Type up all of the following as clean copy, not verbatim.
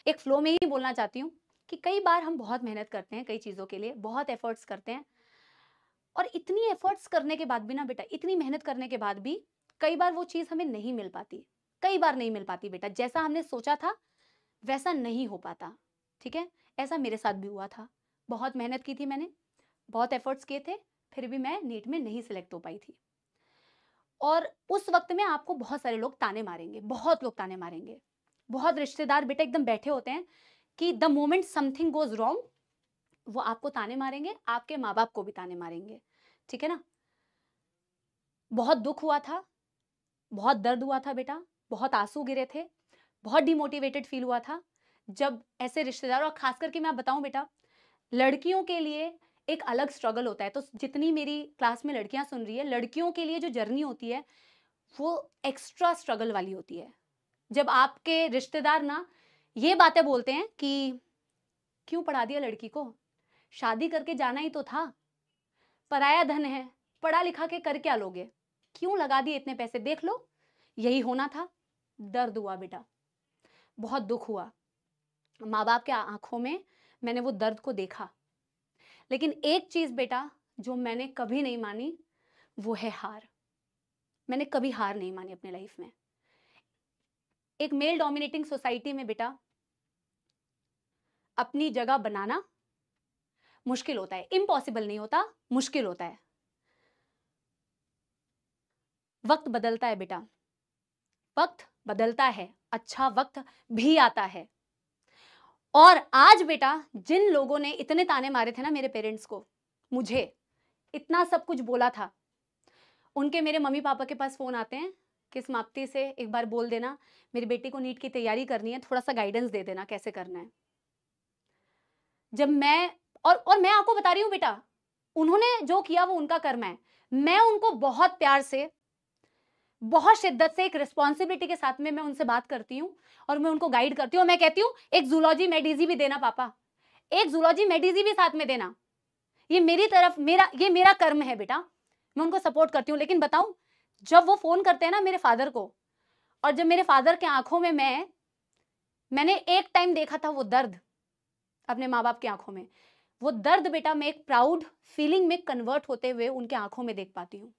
एक फ्लो में ही बोलना चाहती हूँ कि कई बार हम बहुत मेहनत करते हैं कई चीज़ों के लिए, बहुत एफर्ट्स करते हैं, और इतनी एफर्ट्स करने के बाद भी ना बेटा, इतनी मेहनत करने के बाद भी कई बार वो चीज़ हमें नहीं मिल पाती, कई बार नहीं मिल पाती बेटा, जैसा हमने सोचा था वैसा नहीं हो पाता। ठीक है, ऐसा मेरे साथ भी हुआ था। बहुत मेहनत की थी मैंने, बहुत एफर्ट्स किए थे, फिर भी मैं नीट में नहीं सिलेक्ट हो पाई थी। और उस वक्त में आपको बहुत सारे लोग ताने मारेंगे, बहुत लोग ताने मारेंगे, बहुत रिश्तेदार बेटा एकदम बैठे होते हैं कि the moment something goes wrong वो आपको ताने मारेंगे, आपके माँ बाप को भी ताने मारेंगे। ठीक है ना। बहुत दुख हुआ था, बहुत दर्द हुआ था बेटा, बहुत आंसू गिरे थे, बहुत डिमोटिवेटेड फील हुआ था जब ऐसे रिश्तेदार, और खास करके मैं बताऊं बेटा, लड़कियों के लिए एक अलग स्ट्रगल होता है। तो जितनी मेरी क्लास में लड़कियां सुन रही है, लड़कियों के लिए जो जर्नी होती है वो एक्स्ट्रा स्ट्रगल वाली होती है। जब आपके रिश्तेदार ना ये बातें बोलते हैं कि क्यों पढ़ा दिया लड़की को, शादी करके जाना ही तो था, पराया धन है, पढ़ा लिखा के कर क्या लोगे, क्यों लगा दिए इतने पैसे, देख लो यही होना था। दर्द हुआ बेटा, बहुत दुख हुआ, माँ बाप के आंखों में मैंने वो दर्द को देखा। लेकिन एक चीज बेटा जो मैंने कभी नहीं मानी वो है हार। मैंने कभी हार नहीं मानी अपने लाइफ में। एक मेल डोमिनेटिंग सोसाइटी में बेटा अपनी जगह बनाना मुश्किल होता है, इम्पॉसिबल नहीं होता, मुश्किल होता है। वक्त बदलता है बेटा, वक्त बदलता है, अच्छा वक्त भी आता है। और आज बेटा जिन लोगों ने इतने ताने मारे थे ना मेरे पेरेंट्स को, मुझे इतना सब कुछ बोला था, उनके मेरे मम्मी पापा के पास फोन आते हैं कि समाप्ति से एक बार बोल देना मेरी बेटी को नीट की तैयारी करनी है, थोड़ा सा गाइडेंस दे देना कैसे करना है। जब मैं और मैं आपको बता रही हूं बेटा, उन्होंने जो किया वो उनका कर्म है। मैं उनको बहुत प्यार से, बहुत शिद्दत से, एक रिस्पॉन्सिबिलिटी के साथ में मैं उनसे बात करती हूँ और मैं उनको गाइड करती हूँ। मैं कहती हूँ एक जूलॉजी मेडिजी भी देना पापा, एक जूलॉजी मेडिजी भी साथ में देना, ये मेरी तरफ ये मेरा कर्म है बेटा। मैं उनको सपोर्ट करती हूँ। लेकिन बताऊं, जब वो फोन करते हैं ना मेरे फादर को, और जब मेरे फादर के आंखों में मैंने एक टाइम देखा था वो दर्द अपने माँ बाप की आंखों में, वो दर्द बेटा मैं एक प्राउड फीलिंग में कन्वर्ट होते हुए उनके आंखों में देख पाती हूँ।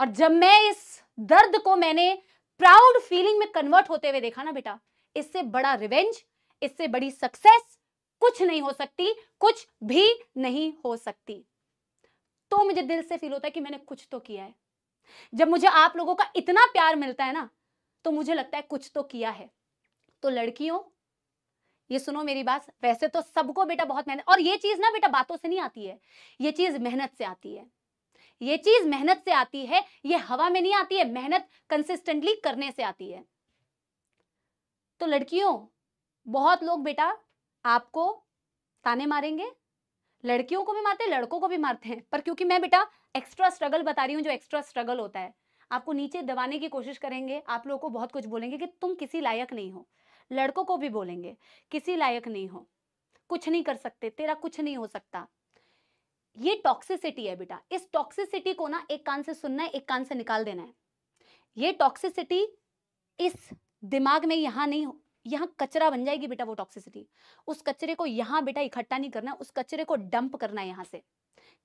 और जब मैं इस दर्द को मैंने प्राउड फीलिंग में कन्वर्ट होते हुए देखा ना बेटा, इससे बड़ा रिवेंज, इससे बड़ी सक्सेस कुछ नहीं हो सकती, कुछ भी नहीं हो सकती। तो मुझे दिल से फील होता है कि मैंने कुछ तो किया है। जब मुझे आप लोगों का इतना प्यार मिलता है ना, तो मुझे लगता है कुछ तो किया है। तो लड़कियों ये सुनो मेरी बात, वैसे तो सबको बेटा बहुत मेहनत, और ये चीज ना बेटा बातों से नहीं आती है, ये चीज मेहनत से आती है, ये चीज मेहनत से आती है, ये हवा में नहीं आती है, मेहनत कंसिस्टेंटली करने से आती है। तो लड़कियों, बहुत लोग बेटा आपको ताने मारेंगे, लड़कियों को भी मारते हैं, लड़कों को भी मारते हैं, पर क्योंकि मैं बेटा एक्स्ट्रा स्ट्रगल बता रही हूं, जो एक्स्ट्रा स्ट्रगल होता है, आपको नीचे दबाने की कोशिश करेंगे, आप लोगों को बहुत कुछ बोलेंगे कि तुम किसी लायक नहीं हो, लड़कों को भी बोलेंगे किसी लायक नहीं हो, कुछ नहीं कर सकते, तेरा कुछ नहीं हो सकता। ये टॉक्सिसिटी है बेटा, इस टॉक्सिसिटी को ना एक कान से सुनना है, एक कान से निकाल देना है। ये टॉक्सिसिटी इस दिमाग में यहां नहीं, यहां कचरा बन जाएगी बेटा वो टॉक्सिसिटी। उस कचरे को यहां बेटा इकट्ठा नहीं करना, उस कचरे को डंप करना है यहां से।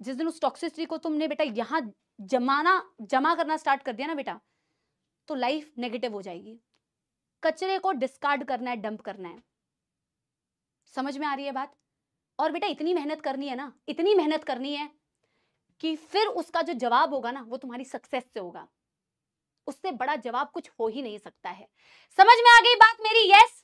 जिस दिन उस टॉक्सिसिटी को तुमने बेटा यहां जमा करना स्टार्ट कर दिया ना बेटा, तो लाइफ नेगेटिव हो जाएगी। कचरे को डिस्कार्ड करना है, डंप करना है। समझ में आ रही है बात? और बेटा इतनी मेहनत करनी है ना, इतनी मेहनत करनी है कि फिर उसका जो जवाब होगा ना वो तुम्हारी सक्सेस से होगा। उससे बड़ा जवाब कुछ हो ही नहीं सकता है। समझ में आ गई बात मेरी? यस।